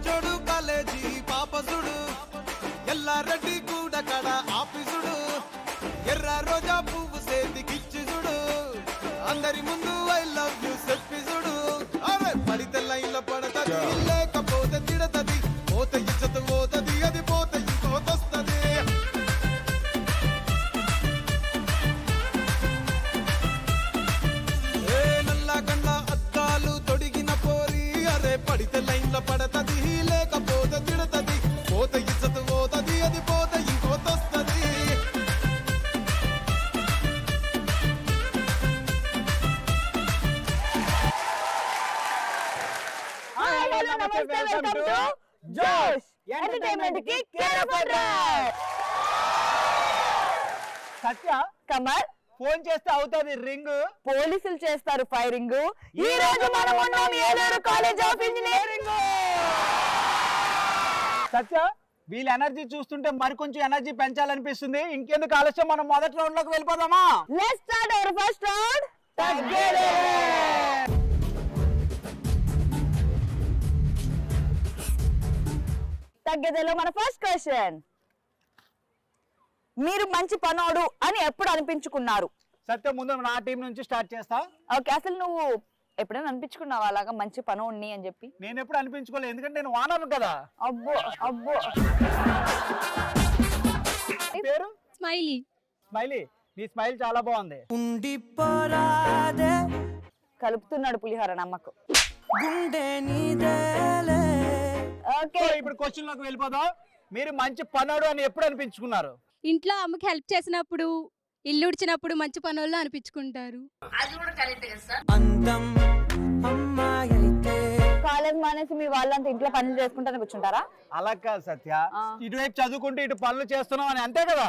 చోడు college పాపసుడు Yellareddy కూడా కడ ఆఫీసుడు ఎర్ర రోజా పువ్వు సేతికిచ్చి చూడు అందరి ముందు ఐ లవ్ యూ చెప్పిసుడు అరే పడితే లైన్లో పడతది లేకపోతే తిడతది పోత ఇచ్చత పోతది అది పోత ఇంకోతొస్తది ఏ నల్ల కన్న అద్దాలు తొడిగిన పోరి అరే పడితే లైన్లో పడతది లేకపోతే తిడతది పోత ఇచ్చత పోతది అది పోత ఇంకోతొస్తది నమస్తే వెల్కమ్ టు జోష్ ఎంటర్టైన్మెంట్ కి care of address. Satya Kumar phone చేస్తే అవుతుంది రింగ్. పోలీసులు చేస్తారు ఫైరింగ్. ఈ రోజు మనం ఉన్నాం ఏలూరు కాలేజ్ ఆఫ్ ఇంజనీరింగ్. సత్య వీళ్ళ ఎనర్జీ చూస్తుంటే మరి కొంచెం ఎనర్జీ పెంచాలనిపిస్తుంది. ఇంకెందుకు ఆలస్యం, మనం మొదటి రౌండ్ లోకి వెళ్ళిపోదామా? Let's start our first round. తగ్గేదేలో మన ఫస్ట్ క్వశ్చన్, మీరు మంచి పనోడు అని ఎప్పుడు అనిపించుకున్నారు? సత్య ముందు నా టీం నుంచి స్టార్ట్ చేస్తా. ఓకే, అసలు నువ్వు ఎప్పుడైనా అనిపించుకున్నావా అలాగా మంచి పనోడిని అని చెప్పి? నేను ఎప్పుడు అనిపించుకోలేదు, ఎందుకంటే నేను వానను కదా. అబ్బో అబ్బో. పేరు స్మైలీ. స్మైలీ, నీ స్మైల్ చాలా బాగుంది. కలుపుతున్నాడు పులిహోర నమ్మకు. ఓకే, ఇప్పుడు క్వశ్చన్ లోకి వెళ్ళిపోదాం. మీరు మంచి పనోడు అని ఎప్పుడు అనిపించుకున్నారు? ఇంట్లో అమ్మకి హెల్ప్ చేసినప్పుడు, ఇల్లు ఉడిచినప్పుడు మంచి పనుల్లో అనిపించుకుంటారు. కాలేజ్ మానేసి మీ వాళ్ళంతా ఇంట్లో పనులు చేసుకుంటానే కూర్చుంటారా? అలా కాదు సత్య, ఇటువైపు చదువుకుంటూ ఇటు పనులు చేస్తున్నాం అని అంతే కదా.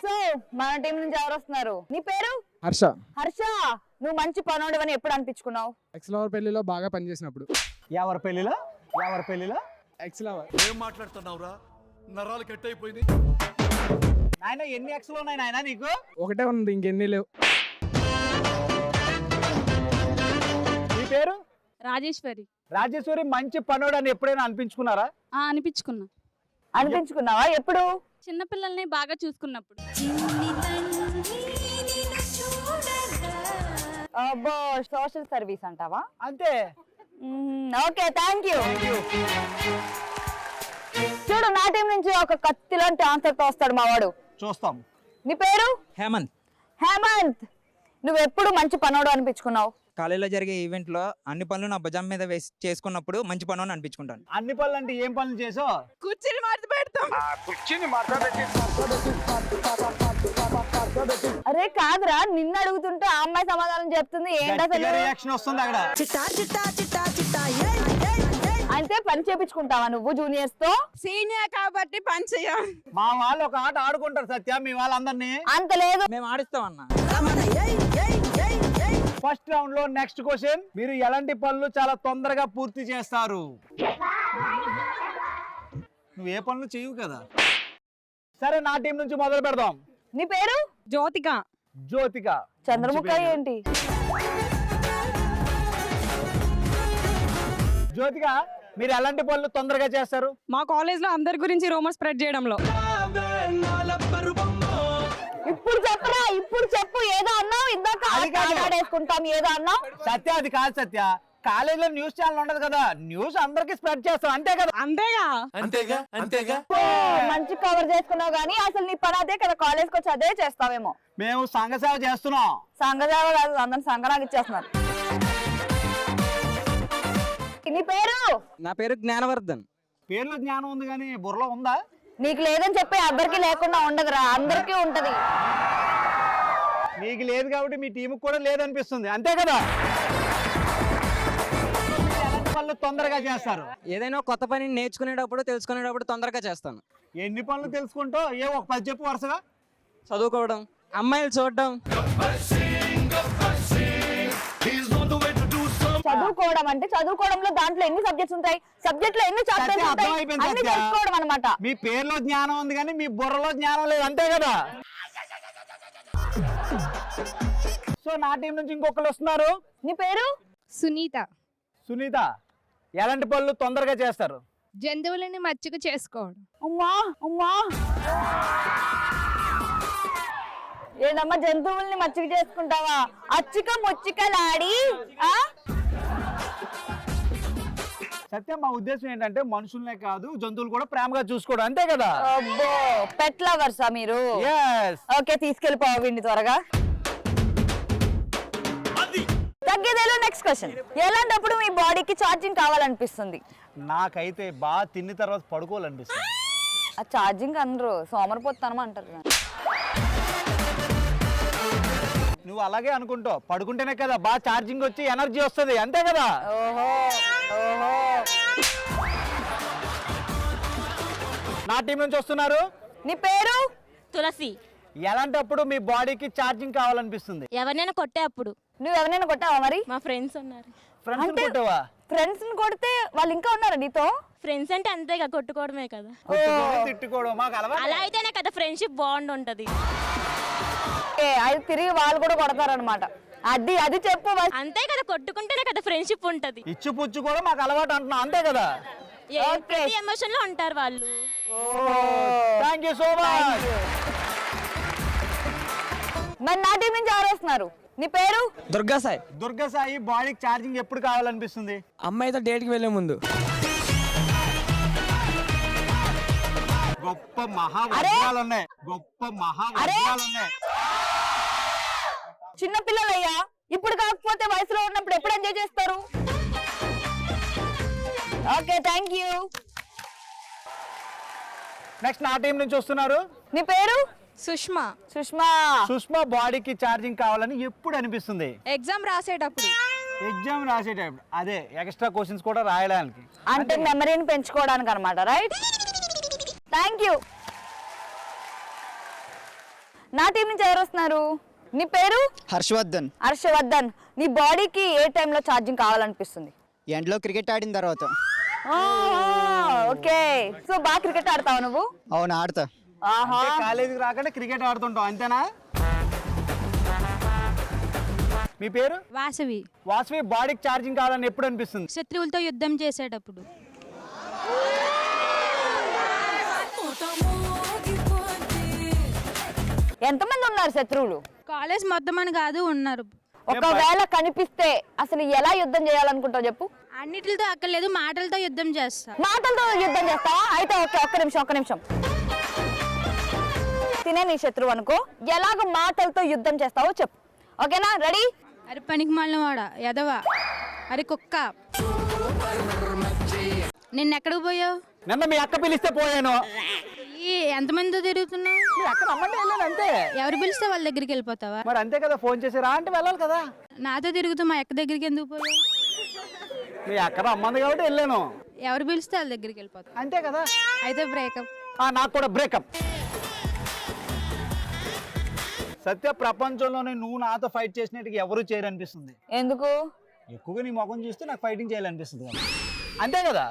సో మన టీం నుంచి ఎవరు వస్తున్నారు? నీ పేరు? హర్ష. హర్ష, నువ్వు మంచి పనోడు అని ఎప్పుడు అనిపించుకున్నావు? ఎక్స్లవర్ పెళ్లిలో బాగా పనిచేసినప్పుడు. ఎవరి పెళ్లిలో? ఎవరి పెళ్లిలో? ఎక్స్లవర్. ఏం మాట్లాడుతున్నావురా, నరాలు కట్ అయిపోయింది. నాయన ఎన్ని ఎక్స్లు ఉన్నాయి నాయన నీకు? ఒకటే ఉంది, ఇంకెన్ని లేవు. నీ పేరు? రాజేశ్వరి. రాజేశ్వరి, మంచి పనోడు అని ఎప్పుడైనా అనిపించుకున్నారా? అనిపించుకున్నా. అనిపించుకున్నావా? ఎప్పుడు? చిన్నపిల్లల్ని బాగా చూసుకున్నప్పుడు. అబ్బో, సోషల్ సర్వీస్ అంటావా? అంతే. Okay, thank you. చూడు, నా టీం నుంచి ఒక కత్తి లాంటి ఆన్సర్ తో వస్తాడు మా వాడు. చూస్తాం. నీ పేరు? హేమంత్. హేమంత్, నువ్వు ఎప్పుడు మంచి పనోడు అనిపించుకున్నావు? కాలేజీలో జరిగే ఈవెంట్ లో అన్ని పనులు నా భుజం మీద వేసి చేసుకున్నప్పుడు మంచి పను అని అనిపించుకుంటాను. అన్ని పనులు అంటే ఏం పనులు చేసావు? కుర్చీని మార్చి పెడతాం. అరే కాదురా, నిన్ను అడుగుతుంటే ఆ అమ్మాయి సమాధానం చెప్తుంది. ఏంటి అసలు రియాక్షన్ వస్తుంది అక్కడ. అంటే పని చేపించుకుంటావా నువ్వు జూనియర్స్ తో? సీనియర్ కాబట్టి పని చేయం. మా వాళ్ళు ఒక ఆట ఆడుకుంటారు సత్య, మీ వాళ్ళందరినీ. అంత లేదు. మేము ఆడిస్తాం అన్న. ఫస్ట్ రౌండ్ లో నెక్స్ట్ క్వశ్చన్, మీరు ఎలాంటి పనులు చాలా తొందరగా పూర్తి చేస్తారు? నువ్వు ఏ పనులు చేయవు కదా. సరే, నా టీం నుంచి మొదలు పెడదాం. నీ పేరు? జ్యోతిక. జ్యోతిక. చంద్రముఖ ఏంటి? జ్యోతిక, మీరు ఎలాంటి పనులు తొందరగా చేస్తారు? మా కాలేజ్ లో అందరి గురించి రూమర్ స్ప్రెడ్ చేయడంలో. ఇప్పుడు చెప్పరా, ఇప్పుడు చెప్పు. ఏదో అన్నావు ఇందాక, అది కాదు. ఆడేసుకుంటాం ఏదో అన్నావు. సత్య, అది కాదు సత్య. కాలేజీలో న్యూస్ ఛానల్ ఉండదు కదా, న్యూస్ అందరికి స్ప్రెడ్ చేస్తాం అంతే కదా. అంతేగా. అంతేగా అంతేగా. మంచి కవర్ చేసుకున్నావు గానీ అసలు నీ పని అదే కదా, కాలేజ్ కి వచ్చి అదే చేస్తావేమో. మేము సంఘ సేవ చేస్తున్నాం. సంఘజావ కాదు, అందరిని సంఘనాకి ఇచ్చేస్తున్నారు. నీ పేరు? నా పేరు జ్ఞానవర్ధన్. పేర్లో జ్ఞానం ఉంది కానీ బుర్రలో ఉందా? నీకు లేదని చెప్పి అందరికి లేకుండా ఉండదురా, అందరికీ ఉంటది. నీకు లేదు కాబట్టి మీ టీంకి కూడా లేదనిపిస్తుంది అంతే కదా. పనులు తొందరగా చేస్తారు. ఏదైనా కొత్త పని నేర్చుకునేటప్పుడు తెలుసుకునేటప్పుడు తొందరగా చేస్తాను. ఎన్ని పనులు తెలుసుకుంటో ఏ ఒక 10 చెప్పు వరుసగా. చదువుకోవడం, అమ్మాయిలు చూడడం. చదువుకోవడం అంటే చదువుకోవడంలో దాంట్లో ఎన్ని సబ్జెక్ట్స్ ఉంటాయి? సబ్జెక్ట్ లో ఎన్ని చాప్టర్స్ ఉంటాయి? అన్ని తెలుసుకోవడం అన్నమాట. మీ పేరులో జ్ఞానం ఉంది కానీ మీ బుర్రలో జ్ఞానం లేదు అంతే కదా. సో నా టీం నుంచి ఇంకొకరు వస్తున్నారు. నీ పేరు? సునీత. సునీత, ఎలాంటి పనులు తొందరగా చేస్తారు? జంతువులని మచ్చిక చేసుకోవడం. అమ్మా అమ్మా ఏందమ్మా జంతువుల్ని మచ్చిక చేసుకుంటావా? అచ్చిక మొచ్చికలాడి సత్యం, మా ఉద్దేశం ఏంటంటే మనుషులనే కాదు జంతువులు కూడా ప్రేమగా చూసుకోవడం, అంతే కదా? అబ్బో పెట్ లవర్సా మీరు? Yes. ఓకే తీసుకెళ్ళిపోవండి త్వరగా. తగ్గేదేలో నెక్స్ట్ క్వశ్చన్. ఎలాంటప్పుడు మీ బాడీకి ఛార్జింగ్ కావాలనిపిస్తుంది? నాకైతే బాగా తిన్న తర్వాత పడుకోవాలనిపిస్తుంది. ఆ ఛార్జింగ్ అనరు, సోమరిపోతానమా అంటారు. నువ్వు అలాగే అనుకుంటావు, పడుకుంటేనే కదా బాగా ఛార్జింగ్ వచ్చి ఎనర్జీ వస్తుంది, అంతే కదా? ఓహో ఓహో. నా టీం నుంచి వస్తున్నారు. నీ పేరు? తులసి. ఎలాంటప్పుడు మీ బాడీకి ఛార్జింగ్ కావాలనిపిస్తుంది? ఎవరినైనా కొట్టే అప్పుడు. నువ్వు ఎవరినైనా కొట్టావా మరి? మా ఫ్రెండ్స్ ఉన్నారు. ఫ్రెండ్స్ అంటే- కొట్టావా? ఫ్రెండ్స్ ని కొడితే వాళ్ళు ఇంకా ఉన్నారా నీతో? ఫ్రెండ్స్ అంటే అంతేగా, కొట్టుకోవడమే కదా. కొట్టుకోవడం, తిట్టుకోవడం మాకు అలవాటు. అలా అయితేనే కదా ఫ్రెండ్షిప్ బాండ్ ఉంటది. అది తిరిగి వాళ్ళు కూడా కొడతారనమాట. అది చెప్పు. అంతే కదా, కొట్టుకుంటేనే కదా ఫ్రెండ్షిప్ ఉంటది. ఇచ్చు పుచ్చు కూడా మాకు అలవాటు అంటున్నాం, అంతే కదా? ప్రతి ఎమోషన్ లో ఉంటారు వాళ్ళు. Thank you so much. మరి నా టీం నుంచి ఎవరు వస్తున్నారు? నీ పేరు? దుర్గా సాయి. దుర్గా సాయి, బాడీకి ఛార్జింగ్ ఎప్పుడు కావాలనిపిస్తుంది? అమ్మాయితో డేట్కి వెళ్ళే ముందు. గొప్ప మహావజ్రాలు ఉన్నాయి, గొప్ప మహావజ్రాలు ఉన్నాయి. చిన్న పిల్లలయ్యా, ఇప్పుడు కాకపోతే వయసులో ఉన్నప్పుడు ఎప్పుడు ఎంజాయ్ చేస్తారు? Okay thank you. నెక్స్ట్ నా టీం నుంచి వస్తున్నారు. నీ పేరు? సుష్మా. సుష్మా. సుష్మా, బాడీకి ఛార్జింగ్ కావాలని ఎప్పుడు అనిపిస్తుంది? ఎగ్జామ్ రాసేటప్పుడు. ఎగ్జామ్ రాసేటప్పుడు, అదే ఎక్స్ట్రా క్వశ్చన్స్ కూడా రాయడానికి, అంటే మెమరీని పెంచుకోవడానికి అనమాట, రైట్? Thank you. నా టీం నుంచి ఎవరు వస్తున్నారు? నీ పేరు? హర్షవర్ధన్. హర్షవర్ధన్. నీ బాడీకి ఏ టైంలో ఛార్జింగ్ కావాలనిపిస్తుంది? ఎండ్లో క్రికెట్ ఆడిన తర్వాత. ఓకే, సో బాగా క్రికెట్ ఆడతావు నువ్వు? అవును, ఆడతా. ఆహా. కాలేజీకి రాకుండా క్రికెట్ ఆడుతుంటాం, అంతేనా? మీ పేరు? వాసవి. వాసవి, బాడీకి ఛార్జింగ్ కావాలని ఎప్పుడు అనిపిస్తుంది? శత్రువులతో యుద్ధం చేసేటప్పుడు. ఎంతమంది ఉన్నారు శత్రువులు? కాలేజ్ మొత్తం అని కాదు, ఉన్నారు. ఒకవేళ కనిపిస్తే అసలు ఎలా యుద్ధం చేయాలనుకుంటావు చెప్పు? అన్నిటితో అక్కర్లేదు, మాటలతో యుద్ధం చేస్తా. మాటలతో యుద్ధం చేస్తావా? అయితే ఓకే, ఒక్క నిమిషం. తినే నీ శత్రువు అనుకో, ఎలాగ మాటలతో యుద్ధం చేస్తావో చెప్పు, ఓకేనా? రెడీ? అరే పనికి మాలిన వాడ, ఎదవా, అరే కుక్క, నిన్న ఎక్కడికి పోయావు? నిన్న మీ అక్క పిలిస్తే పోయాను. ఎంతమందితో తిరుగుతున్నావు? మీ అక్క రమ్మంటే వెళ్ళాను, అంతే. ఎవరు పిలిస్తే వాళ్ళ దగ్గరికి వెళ్ళిపోతావా? మరి అంతే కదా, ఫోన్ చేసి రా అంటే వెళ్ళాలి కదా. నాతో తిరుగుతూ మా అక్క దగ్గరికి ఎందుకు పోయావు? మీ అక్క రమ్మంది కాబట్టి వెళ్ళాను, ఎవరు పిలిస్తే వాళ్ళ దగ్గరికి వెళ్ళిపోతావు, అంతే కదా. అయితే బ్రేకప్. నాకు కూడా బ్రేకప్. సత్య, ప్రపంచంలోనే నువ్వు నాతో ఫైట్ చేసినట్టుగా ఎవరు చేయరనిపిస్తుంది. ఎందుకు? ఎక్కువగా నీ ముఖం చూస్తే నాకు ఫైటింగ్ చేయాలనిపిస్తుంది, అంతే కదా.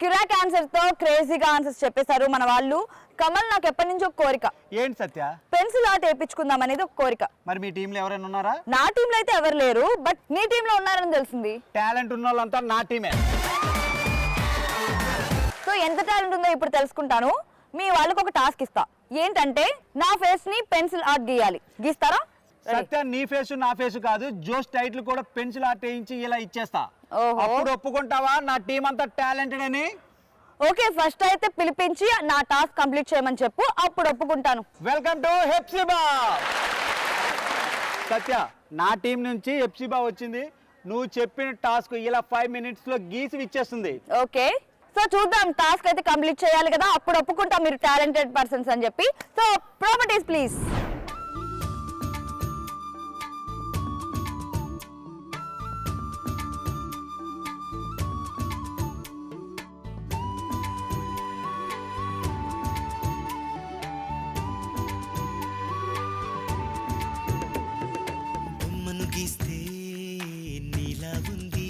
కిరాక్ ఆన్సర్ తో క్రేజీగా ఆన్సర్స్ చెప్పేశారు మన వాళ్ళు. కమల్, నాకు ఎప్పటి నుంచో కోరిక. ఏంటి సత్య? పెన్సిల్ ఆర్ట్ వేయించుకుందాం అనేది ఒక కోరిక. మరి మీ టీంలో ఎవరైనా ఉన్నారా? నా టీంలో అయితే ఎవరు లేరు, బట్ నీ టీంలో ఉన్నారని తెలిసింది. టాలెంట్ ఉన్న వాళ్ళంతా నా టీమే. సో ఎంత టాలెంట్ ఉందో ఇప్పుడు తెలుసుకుంటాను. మీ వాళ్ళకి ఒక టాస్క్ ఇస్తా. ఏంటంటే నా ఫేస్ ని పెన్సిల్ ఆర్ట్ గీయాలి. గీస్తారా? సత్య, నీ ఫేసు నా ఫేసు కాదు, జోస్ టైటిల్ కూడా పెన్సిల్ ఆర్ట్ వేయించి ఇలా ఇచ్చేస్తా. ఓహో. అప్పుడు ఒప్పుకుంటావా నా టీం అంతా టాలెంటెడ్ అని? ఓకే, ఫస్ట్ అయితే పిలిపించి నా టాస్క్ కంప్లీట్ చేయమని చెప్పు, అప్పుడు ఒప్పుకుంటాను. Welcome to Hepsiba. సత్య, నా టీం నుంచి హెప్సిబా వచ్చింది. నువ్వు చెప్పిన టాస్క్ ఇలా 5 minutes లో గీసి ఇచ్చేస్తుంది. ఓకే, సో చూద్దాం. టాస్క్ అయితే కంప్లీట్ చేయాలి కదా, అప్పుడు ఒప్పుకుంటాం మీరు టాలెంటెడ్ పర్సన్స్ అని చెప్పి. So properties please. బొమ్మను గీస్తే నీలా ఉంది,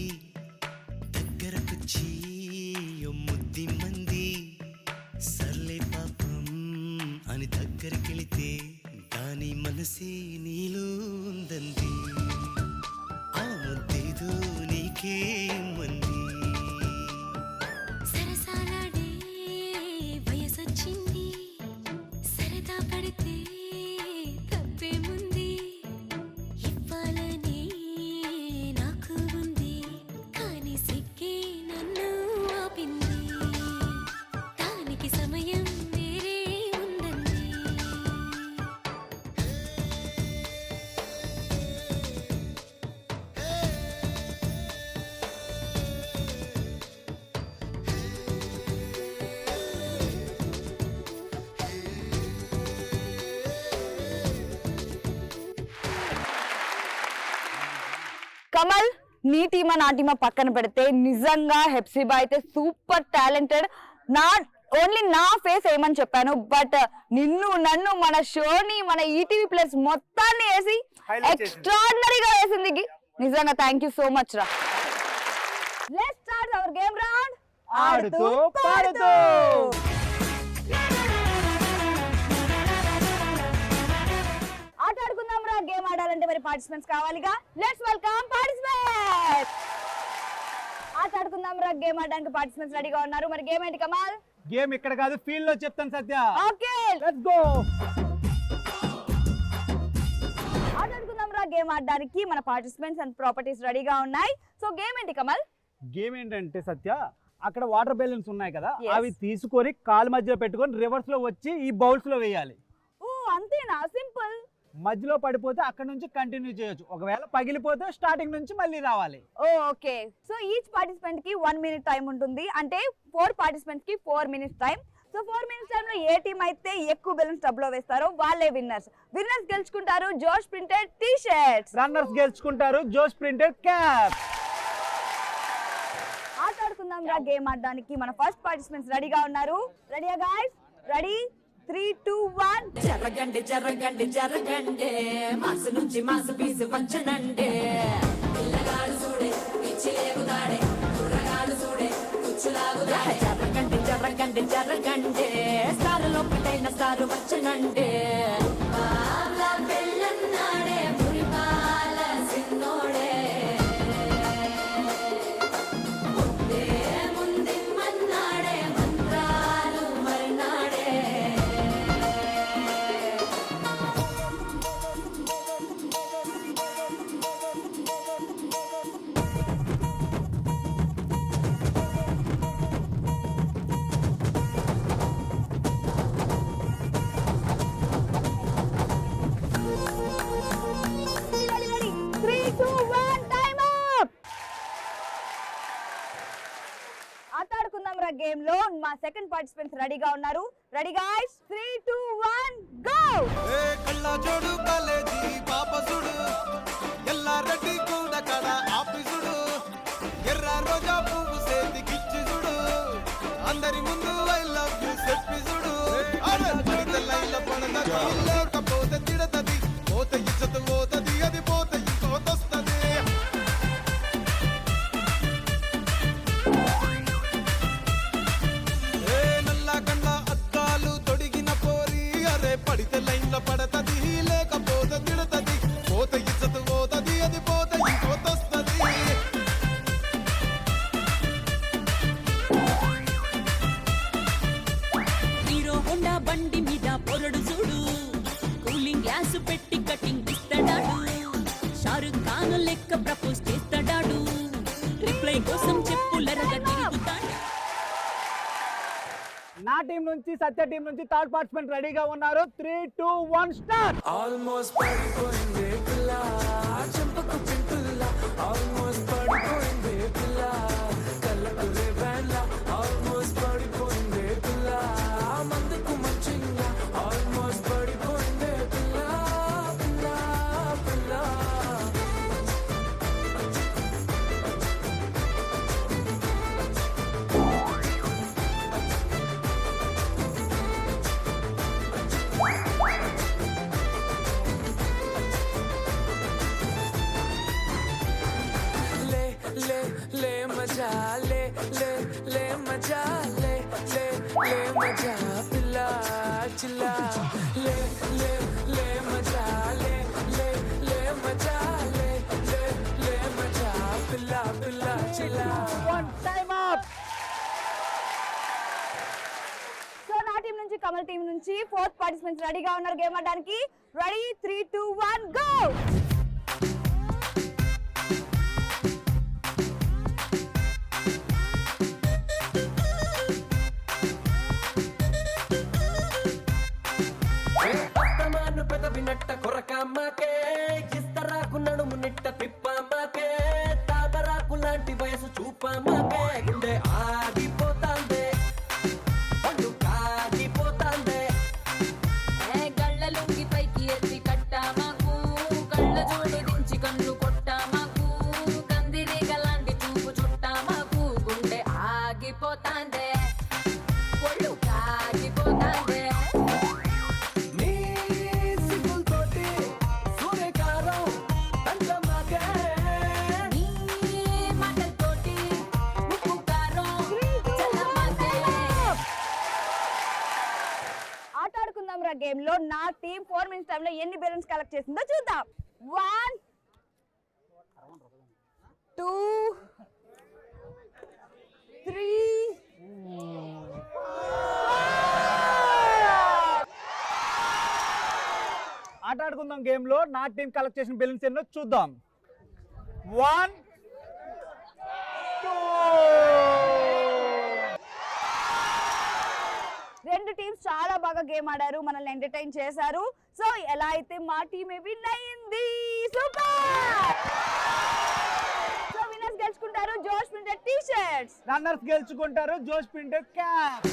దగ్గరకొచ్చి ముద్ది మంది, సర్లే పాపం అని దగ్గరికెళితే దాని మనసే నీలో ఉందంది. ఆ ముద్దేదో నీ కమల్, నీ టీమా నా టీమా పక్కన పెడితే నిజంగా హెప్సిబా అయితే సూపర్ టాలెంటెడ్. ఓన్లీ నా ఫేస్ ఏమని చెప్పాను, బట్ నిన్ను నన్ను మన షోని మన ఈటీవీ ప్లస్ మొత్తాన్ని వేసి ఎక్స్ట్రాడినరీగా వేసింది. నిజంగా థ్యాంక్ యూ సో మచ్ రా. Let's start hour game round ఆడుతూ పాడుతూ. ఆట ఆడుకుందాం రా. గేమ్ ఆడాలంటే మరి పార్టిసిపెంట్స్ కావాలిగా. Let's welcome participants. ఆట ఆడుకుందాం రా. గేమ్ ఆడడానికి పార్టిసిపెంట్స్ రెడీగా ఉన్నారు. మరి గేమ్ ఏంటి కమాల్? గేమ్ ఇక్కడ కాదు, ఫీల్డ్ లో చెప్తాను సత్య. Okay let's go. ఆట ఆడుకుందాం రా. గేమ్ ఆడడానికి మన పార్టిసిపెంట్స్ అండ్ ప్రాపర్టీస్ రెడీగా ఉన్నాయి. సో గేమ్ ఏంటి కమల్? గేమ్ ఏంటంటే సత్య, అక్కడ వాటర్ బెలూన్స్ ఉన్నాయి కదా, Yes. అవి తీసుకొని కాలు మధ్యలో పెట్టుకొని రివర్స్ లో వచ్చి ఈ బౌల్స్ లో వేయాలి. ఓ అంతేనా? సింపుల్. మధ్యలో పడిపోతే అక్కడ నుంచి కంటిన్యూ చేయొచ్చు. ఒకవేళ పగిలిపోతే స్టార్టింగ్ నుంచి మళ్ళీ రావాలి. ఓకే. సో ఈచ్ పార్టిసిపెంట్ కి 1 minute టైం ఉంటుంది. అంటే 4 పార్టిసిపెంట్స్ కి 4 minutes టైం. సో 4 minutes టైంలో ఏ టీం అయితే ఎక్కువ బెలూన్స్ టబ్ లో వేస్తారో వాళ్ళే విన్నర్స్. విన్నర్స్ గెలుచుకుంటారు జోష్ ప్రింటెడ్ టీ షర్ట్స్. రన్నర్స్ గెలుచుకుంటారు జోష్ ప్రింటెడ్ క్యాప్. ఆట ఆడుకుందాం రా. గేమ్ ఆడడానికి మన ఫస్ట్ పార్టిసిపెంట్స్ రెడీగా ఉన్నారు. రెడీయా గైస్? రెడీ? 3, 2, 1. జరగండి జరగండి జరగండి, మాసు నుంచి మాసు పీసు వచ్చనండి. పిల్లగాడు చూడే పిచ్చి లేగుదాడే, కుర్రగాడు చూడే కుచ్చులాగుదాడే. జరగండి జరగండి జరగండి, స్టారులో ఒకటైన స్టారు వచ్చనండి. బాల పెళ్ళన్నాడే మురిపాల సిన్నోడే, ముందే ముందిమ్మన్నాడే మంత్రాలు మరినాడే. Ready? 3, 2, 1. Time up. ఆట ఆడుకుందాం రా. గేమ్ లో మా సెకండ్ పార్టిసిపెంట్స్ రెడీగా ఉన్నారు. Ready guys? 3, 2, 1 గో. ఏ కళ్ళ జోడు కాలేజీ పాప సుడు ఎల్లా రెడ్డి కూడా కడ ఆఫీసుడు ఎర్ర రోజా పువ్వు సేతికిచ్చి చూడు అందరి ముందు ఐ లవ్ యు చెప్పి చూడు. పడితే లైన్ల పడదది లేకపోతే తిడతది, పోతే ఇచ్చత పోతది, అది పోతే ఇంకోతొస్తది. ఏ నల్ల కళ్ళ అద్దాలు తొడిగిన పోరి అరే పడితే లైన్ల పడతది, లేకపోతే తిడతది, పోతే ఇచ్చత పోతది, అది పోతే ఇంకోతొస్తది. హీరో హోండా బండి మీద పొరడు చూడు, కూలింగ్ గ్లాస్ పెట్టి కటింగ్ ఇస్తాడాడు. షారుఖ్ ఖాన్ లెక్క ప్రపోజ్ చేస్తాడాడు, రిప్లై కోసం చెప్పులరగా తిరుగుతాడు. నా టీం నుంచి సత్య టీం నుంచి థర్డ్ పార్టిసిపెంట్ రెడీగా ఉన్నారు. 3, 2, 1 స్టార్ట్. ఆల్మోస్ట్ పడిపోయింది పిల్ల, చెంపకు పింటుల్ల ఆల్మోస్ట్ పడిపోయింది పిల్ల, కళ్ళకు రేబాన్ల ఆల్మోస్ట్ పడిపోయింది పిల్ల, మందుకు మంచిగా ఆల్మోస్ట్ పడిపోయింది పిల్ల పిల్ల పిల్ల. లే లే లే మజా లే లే లే మజా లే లే లే మజా పిల్ల చిల్లా. లే లే లే మజా లే లే లే మజా లే లే లే మజా పిల్ల పిల్ల చిల్లా. Time up. సో నా టీం నుంచి కమల్ టీం నుంచి 4th పార్టిసిపెంట్స్ రెడీగా ఉన్నారు గేమ్ ఆడడానికి. రెడీ? 3, 2, 1 గో. అత్తమాను పెదవినట్ట కొరకమ్మకే, ఇస్తరాకు నడుము నిట్ట తిప్పమ్మకే, తామరాకు లాంటి వయసు చూపమ్మకే, గుండె ఆగిపోతాందే పండు కాగిపోతాందే. గళ్ళ లుంగి పైకి ఎత్తి కట్టామాకు, కళ్ళ గేమ్ లో నా టీం 4 minutes టైంలో ఎన్ని బెలూన్స్ కలెక్ట్ చేసిందో చూద్దాం. 1 2 3 ఆట ఆడుకుందాం గేమ్ లో నా టీం కలెక్ట్ చేసిన బెలూన్స్ ఎన్నో చూద్దాం. 1 2 రెండు టీమ్స్ చాలా బాగా గేమ్ ఆడారు, మనల్ని ఎంటర్టైన్ చేశారు. సో ఎలా అయితే మా టీమే విన్ అయింది. సూపర్. సో విన్నర్స్ గెలుచుకుంటారు జోష్ ప్రింటెడ్ టీ షర్ట్స్, రన్నర్స్ గెలుచుకుంటారు జోష్ ప్రింటెడ్ క్యాప్.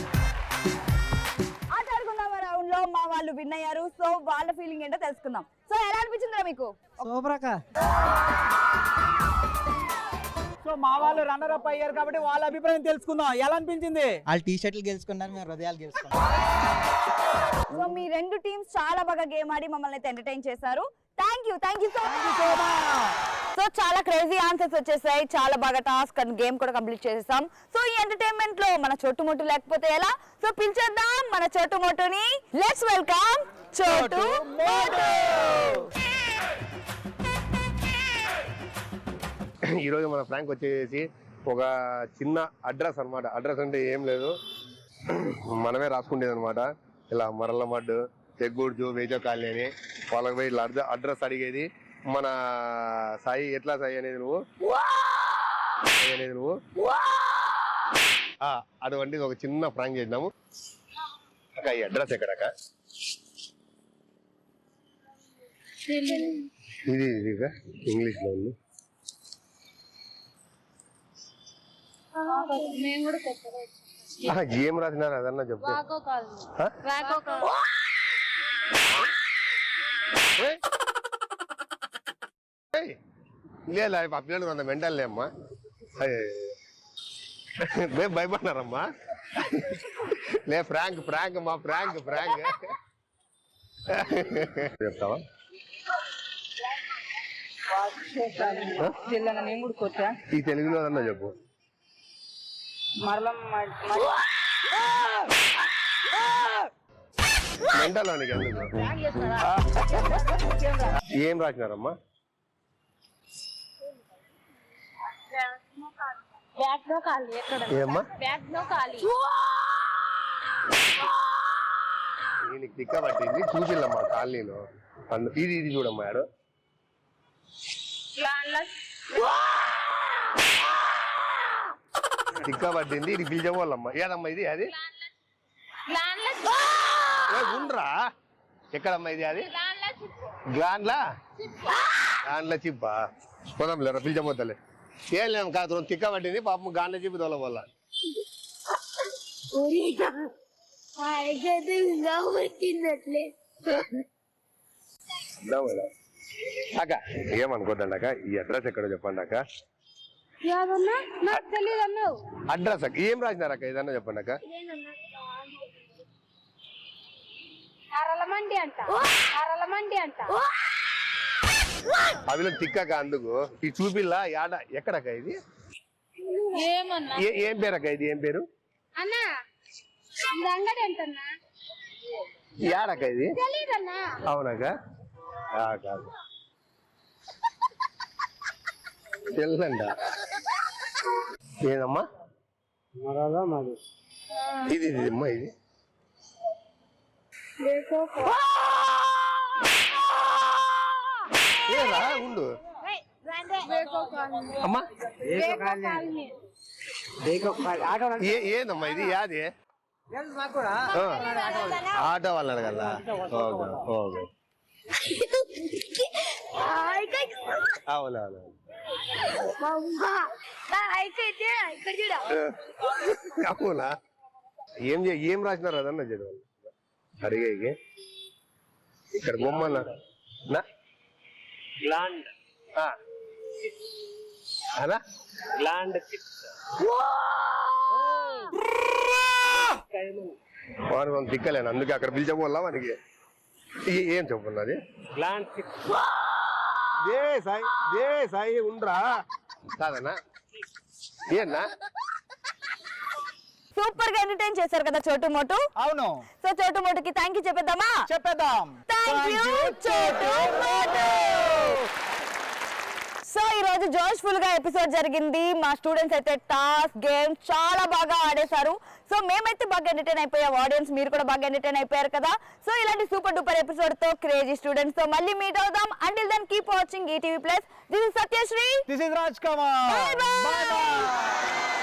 ఆట ఆడుకున్న రౌండ్ లో మా వాళ్ళు విన్ అయ్యారు. సో వాళ్ళ ఫీలింగ్ ఏంటో తెలుసుకుందాం. సో ఎలా అనిపించిందిరా మీకు? సూపర్ అక్క. సో మా వాళ్ళు రన్నర్ అప్ అయ్యారు కాబట్టి వాళ్ళ అభిప్రాయం తెలుసుకుందాం. ఎలా అనిపించింది? వాళ్ళు టీ షర్ట్లు గెలుచుకున్నారు, మేము హృదయాలు గెలుచుకున్నాం. సో మీ రెండు టీమ్స్ చాలా బాగా గేమ్ ఆడి మమ్మల్ని అయితే ఎంటర్టైన్ చేశారు. Thank you so much. So చాలా క్రేజీ ఆన్సర్స్ వచ్చేసాయి, చాలా బాగా టాస్క్ అండ్ గేమ్ కూడా కంప్లీట్ చేసేసాం. సో ఈ ఎంటర్టైన్మెంట్ లో మన చోటు లేకపోతే ఎలా? సో పిలిచేద్దాం మన చోటు. లెట్స్ వెల్కమ్ చోటు మోటు. ఈరోజు మన ఫ్రాంక్ వచ్చేసి ఒక చిన్న అడ్రస్ అనమాట. అడ్రస్ అంటే ఏం లేదు, మనమే రాసుకుంటేది అనమాట. ఇలా మరలమడ్డు, తెగ్గూడ్జు, వేజో కాలనీ అని వాళ్ళకి పోయి ఇలా అడ్రస్ అడిగేది. మన సాయి ఎట్లా సాయి అనేది నువ్వు అటువంటిది ఒక చిన్న ఫ్రాంక్ చేద్దాము. అక్క ఈ అడ్రస్ ఎక్కడక్క? ఇది ఇంగ్లీష్ లో ఉంది. ఏం రాసినారు అదన్నా చెప్పు. లేదా పిల్లలు అంత మెంటల్లే అమ్మా, భయపడినారమ్మా. లే ఫ్రాంక్ మా ఫ్రాంక్ చెప్తావా? ఈ తెలుగులో అన్నా చెప్పు. మెంటల్ అని ఏం రాసినారమ్మా? ఏమ్మా దీనికి తిక్క పట్టింది చూసిల్లమ్మా కాలనీలో. ఇది చూడమ్మా ఆడు తిక్క పట్టింది. ఇది పిలిచేవాళ్ళమ్మా. ఏదమ్మా ఇది? అది ఉండ్రా ఎక్కడమ్మా ఇది? అది గ్లాండ్లా చిప్పా. పోదాం లేరా పిలిచబోతలే. ఏం లేము కాదు, తిక్క పట్టింది పాపం. గాండ్ల చిప్పి తోల వల్ల అక్క ఏమనుకోద్దండి అక్క. ఈ అడ్రస్ ఎక్కడో చెప్పండి అక్క. అడ్రస్ అక్క ఏం రాసినారు అక్క? ఏదన్నా చెప్పండి అక్క. అవిలో తిక్కక అందుకు ఈ చూపిల్లా యాడ ఎక్కడక్క ఇది? ఏం పేరు అక్క ఇది? ఏం పేరు? యాడక్క ఇది? అవునక్క కాదు తెల్లండ. ఏదమ్మా ఇది అమ్మా ఇది ఏరా ఉండు అమ్మా. ఏందమ్మా ఇది? యాది ఆటో వాళ్ళు అడగల్లా? ఓకే అవునా అవునా. ఏం రాసినారు అదన్నా చదవాలి అడిగే. ఇక్కడ బొమ్మన్నా వాడు దిక్కలేను అందుకే అక్కడ పిలిచబోల్లా వానికి. ఏం చెప్పున్నది? సాయి ఉండరా కాదన్నా ఏనా? సూపర్ గా ఎంటర్టైన్ చేశారు కదా చోటు మోటు. అవును. సో చోటు మోటుకి థ్యాంక్ యూ చెప్పేద్దామా? చెప్పేద్దాం. థ్యాంక్ యూ చోటు మోటు. సో ఈ రోజు జోష్ఫుల్ గా ఎపిసోడ్ జరిగింది. మా స్టూడెంట్స్ అయితే టాస్క్ గేమ్ చాలా బాగా ఆడేశారు. సో మేమైతే బాగా ఎంటర్టైన్ అయిపోయాం, ఆడియన్స్ మీరు కూడా బాగా ఎంటర్టైన్ అయిపోయారు కదా. సో ఇలాంటి సూపర్ డూపర్ ఎపిసోడ్ తో క్రేజీ స్టూడెంట్స్ తో మళ్ళీ మీట్ అవుదాం. Until then keep watching ETV Plus. This is Satyasri. This is Raj Kumar. Bye bye. Bye bye.